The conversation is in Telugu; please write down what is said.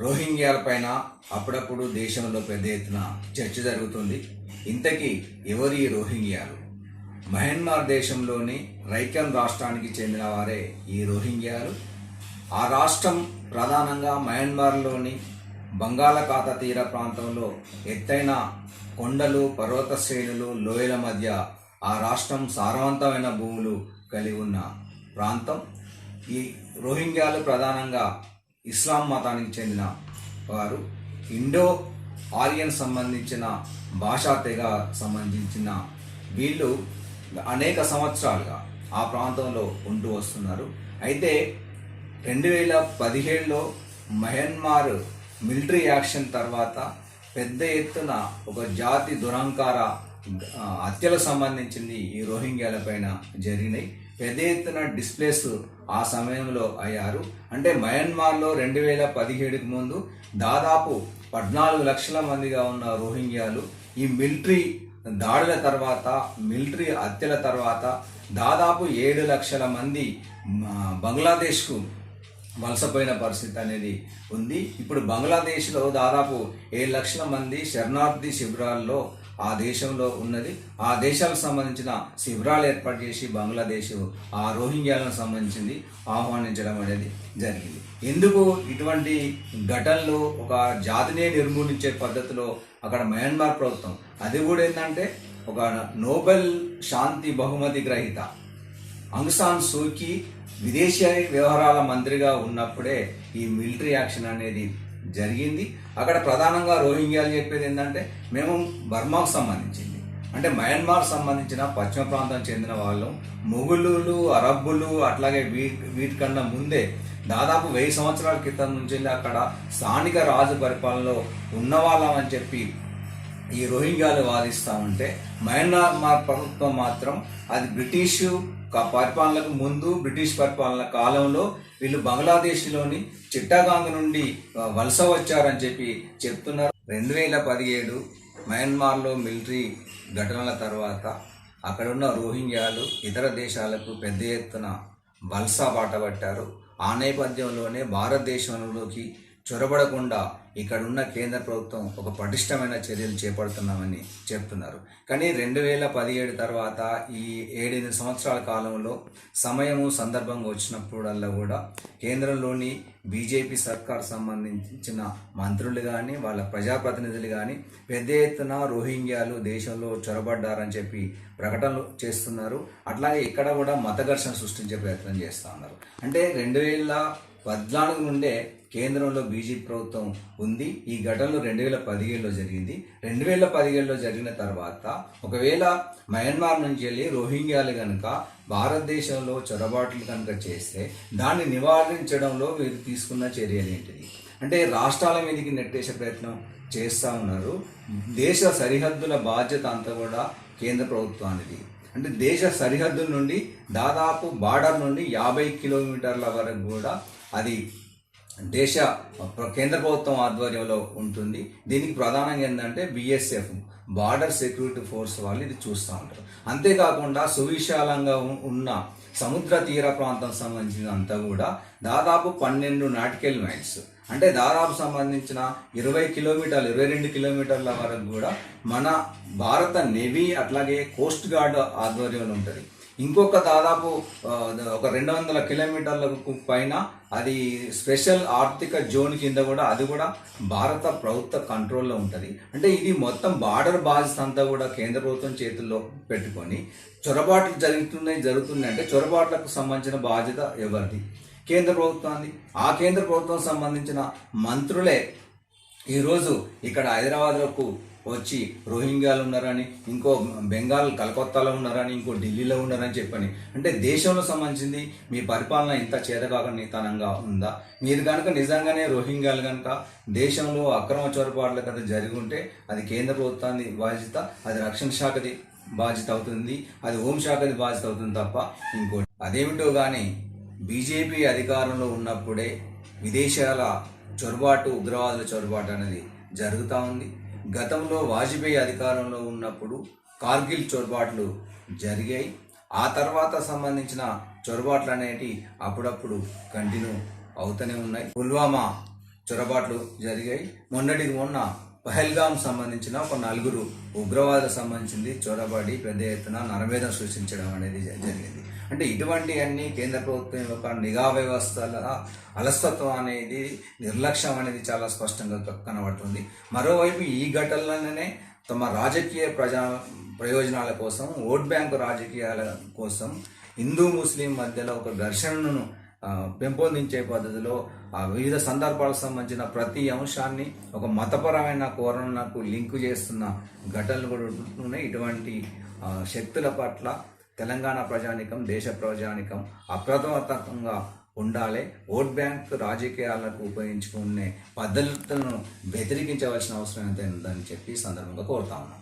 రోహింగ్యాల పైన అప్పుడప్పుడు దేశంలో పెద్ద ఎత్తున చర్చ జరుగుతుంది. ఇంతకీ ఎవరు ఈ రోహింగ్యాలు? మయన్మార్ దేశంలోని రైకన్ రాష్ట్రానికి చెందిన వారే ఈ రోహింగ్యాలు. ఆ రాష్ట్రం ప్రధానంగా మయన్మార్లోని బంగాళాఖాత తీర ప్రాంతంలో ఎత్తైన కొండలు, పర్వత శ్రేణులు, లోయల మధ్య ఆ రాష్ట్రం సారవంతమైన భూములు కలిగి ఉన్న ప్రాంతం. ఈ రోహింగ్యాలు ప్రధానంగా ఇస్లాం మతానికి చెందిన వారు. ఇండో ఆరియన్ సంబంధించిన భాషా తెగ సంబంధించిన వీళ్ళు అనేక సంవత్సరాలుగా ఆ ప్రాంతంలో ఉంటూ వస్తున్నారు. అయితే 2017లో మయన్మార్ మిలిటరీ యాక్షన్ తర్వాత పెద్ద ఎత్తున ఒక జాతి దురంకార హత్యలకు సంబంధించింది ఈ రోహింగ్యాల పైన జరిగినాయి. పెద్ద ఎత్తున డిస్ప్లేస్ ఆ సమయంలో అయ్యారు. అంటే మయన్మార్లో 2017కి ముందు దాదాపు 14 లక్షల మందిగా ఉన్న రోహింగ్యాలు ఈ మిలిటరీ దాడుల తర్వాత, మిలిటరీ హత్యల తర్వాత దాదాపు 7 లక్షల మంది బంగ్లాదేశ్కు వలసపోయిన పరిస్థితి అనేది ఉంది. ఇప్పుడు బంగ్లాదేశ్లో దాదాపు 7 లక్షల మంది శరణార్థి శిబిరాల్లో ఆ దేశంలో ఉన్నది. ఆ దేశాలకు సంబంధించిన శిబిరాలు ఏర్పాటు చేసి బంగ్లాదేశ్ ఆ రోహింగ్యాలకు సంబంధించింది ఆహ్వానించడం అనేది జరిగింది. ఎందుకు ఇటువంటి ఘటనలు ఒక జాతినే నిర్మూలించే పద్ధతిలో అక్కడ మయన్మార్ ప్రభుత్వం, అది కూడా ఏంటంటే ఒక నోబెల్ శాంతి బహుమతి గ్రహీత ఆంగ్ సాన్ సూకీ విదేశీ వ్యవహారాల మంత్రిగా ఉన్నప్పుడే ఈ మిలిటరీ యాక్షన్ అనేది జరిగింది. అక్కడ ప్రధానంగా రోహింగ్యాలు చెప్పేది ఏంటంటే మేము బర్మాకు సంబంధించింది, అంటే మయన్మార్ సంబంధించిన పశ్చిమ ప్రాంతం చెందిన వాళ్ళు, మొఘలులు, అరబ్బులు, అట్లాగే వీటికన్నా ముందే దాదాపు 1000 సంవత్సరాల క్రితం నుంచి అక్కడ స్థానిక రాజు పరిపాలనలో ఉన్నవాళ్ళమని చెప్పి ఈ రోహింగ్యాలు వాదిస్తూ ఉంటే, మయన్మార్ ప్రభుత్వం మాత్రం అది బ్రిటిషు పరిపాలనకు ముందు, బ్రిటిష్ పరిపాలన కాలంలో వీళ్ళు బంగ్లాదేశ్లోని చిట్టాగాంగ్ నుండి వలస వచ్చారని చెప్పి చెప్తున్నారు. 2017 మయన్మార్లో మిలిటరీ ఘటనల తర్వాత అక్కడున్న రోహింగ్యాలు ఇతర దేశాలకు పెద్ద ఎత్తున వలస బాటపట్టారు. ఆ నేపథ్యంలోనే భారతదేశంలోకి చొరబడకుండా ఇక్కడున్న కేంద్ర ప్రభుత్వం ఒక పటిష్టమైన చర్యలు చేపడుతున్నామని చెప్తున్నారు. కానీ 2017 తర్వాత ఈ 7-8 సంవత్సరాల కాలంలో సమయము, సందర్భంగా వచ్చినప్పుడల్లా కూడా కేంద్రంలోని బీజేపీ సర్కార్ సంబంధించిన మంత్రులు కానీ, వాళ్ళ ప్రజాప్రతినిధులు కానీ పెద్ద ఎత్తున రోహింగ్యాలు దేశంలో చొరబడ్డారని చెప్పి ప్రకటనలు చేస్తున్నారు. అట్లాగే ఇక్కడ కూడా మత ఘర్షణ సృష్టించే ప్రయత్నం చేస్తూ ఉన్నారు. అంటే 2014 నుండే కేంద్రంలో బీజేపీ ప్రభుత్వం ఉంది. ఈ ఘటనలు 2017లో జరిగింది. 2017లో జరిగిన తర్వాత ఒకవేళ మయన్మార్ నుంచి వెళ్ళి రోహింగ్యాలు కనుక భారతదేశంలో చొరబాట్లు కనుక చేస్తే దాన్ని నివారించడంలో వీరు తీసుకున్న చర్యలు ఏంటిది అంటే రాష్ట్రాల మీదకి నెట్టేసే ప్రయత్నం చేస్తూ ఉన్నారు. దేశ సరిహద్దుల బాధ్యత అంతా కూడా కేంద్ర ప్రభుత్వానికి. అంటే దేశ సరిహద్దుల నుండి దాదాపు బార్డర్ నుండి 50 కిలోమీటర్ల వరకు కూడా అది దేశ కేంద్ర ప్రభుత్వం ఆధ్వర్యంలో ఉంటుంది. దీనికి ప్రధానంగా ఏంటంటే BSF, బార్డర్ సెక్యూరిటీ ఫోర్స్ వాళ్ళు ఇది చూస్తూ ఉంటారు. అంతేకాకుండా సువిశాలంగా ఉన్న సముద్ర తీర ప్రాంతం సంబంధించినంతా కూడా దాదాపు 12 నాటికల్ మైల్స్, అంటే దాదాపు సంబంధించిన 20 కిలోమీటర్లు, 22 కిలోమీటర్ల వరకు కూడా మన భారత నేవీ అట్లాగే కోస్ట్ గార్డ్ ఆధ్వర్యంలో ఉంటుంది. ఇంకొక దాదాపు ఒక 200 కిలోమీటర్లకు పైన అది స్పెషల్ ఆర్థిక జోన్ కింద కూడా, అది కూడా భారత ప్రభుత్వ కంట్రోల్లో ఉంటుంది. అంటే ఇది మొత్తం బార్డర్ బాధ్యత అంతా కూడా కేంద్ర ప్రభుత్వం చేతుల్లో పెట్టుకొని చొరబాట్లు జరుగుతున్నాయి అంటే చొరబాట్లకు సంబంధించిన బాధ్యత ఎవరిది? కేంద్ర ప్రభుత్వాన్ని. ఆ కేంద్ర ప్రభుత్వం సంబంధించిన మంత్రులే ఈరోజు ఇక్కడ హైదరాబాద్కు వచ్చి రోహింగ్యాలు ఉన్నారని, ఇంకో బెంగాల్ కలకత్తాలో ఉన్నారని, ఇంకో ఢిల్లీలో ఉన్నారని చెప్పని, అంటే దేశంలో సంబంధించింది మీ పరిపాలన ఇంత చేతకాకనితనంగా ఉందా? మీరు కనుక నిజంగానే రోహింగ్యాలు కనుక దేశంలో అక్రమ చొరబాట్ల కథ జరిగి ఉంటే అది కేంద్ర ప్రభుత్వాన్ని బాధ్యత, అది రక్షణ శాఖది బాధ్యత అవుతుంది, అది హోంశాఖది బాధ్యత అవుతుంది తప్ప ఇంకోటి అదేమిటో. కానీ బీజేపీ అధికారంలో ఉన్నప్పుడే విదేశాల చొరబాటు, ఉగ్రవాదుల చొరబాటు అనేది జరుగుతూ ఉంది. గతంలో వాజ్పేయి అధికారంలో ఉన్నప్పుడు కార్గిల్ చొరబాట్లు జరిగాయి. ఆ తర్వాత సంబంధించిన చొరబాట్లు అనేవి అప్పుడప్పుడు కంటిన్యూ అవుతూనే ఉన్నాయి. పుల్వామా చొరబాట్లు జరిగాయి. మొన్నటికి మొన్న పహల్గాం సంబంధించిన ఒక 4 ఉగ్రవాదులకు సంబంధించింది చొరబడి పెద్ద ఎత్తున నరమేధం సృష్టించడం అనేది జరిగింది. అంటే ఇటువంటివన్నీ కేంద్ర ప్రభుత్వం యొక్క నిఘా వ్యవస్థల అలసత్వం అనేది, నిర్లక్ష్యం అనేది చాలా స్పష్టంగా కనబడుతుంది. మరోవైపు ఈ ఘటనలనే తమ రాజకీయ ప్రయోజనాల కోసం, ఓట్ బ్యాంకు రాజకీయాల కోసం హిందూ ముస్లిం మధ్యలో ఒక ఘర్షణను పెంపొందించే పద్ధతిలో వివిధ సందర్భాలకు సంబంధించిన ప్రతి అంశాన్ని ఒక మతపరమైన కోణంకు లింకు చేస్తున్న ఘటనలు కూడా ఉంటున్నాయి. ఇటువంటి శక్తుల పట్ల తెలంగాణ ప్రజానికం, దేశ ప్రజానికం అప్రమత్తంగా ఉండాలి. ఓట్ బ్యాంక్ రాజకీయాలకు ఉపయోగించుకునే పద్ధతులను వ్యతిరేకించవలసిన అవసరం ఎంత ఉందని చెప్పి సందర్భంగా కోరుతా ఉన్నాం.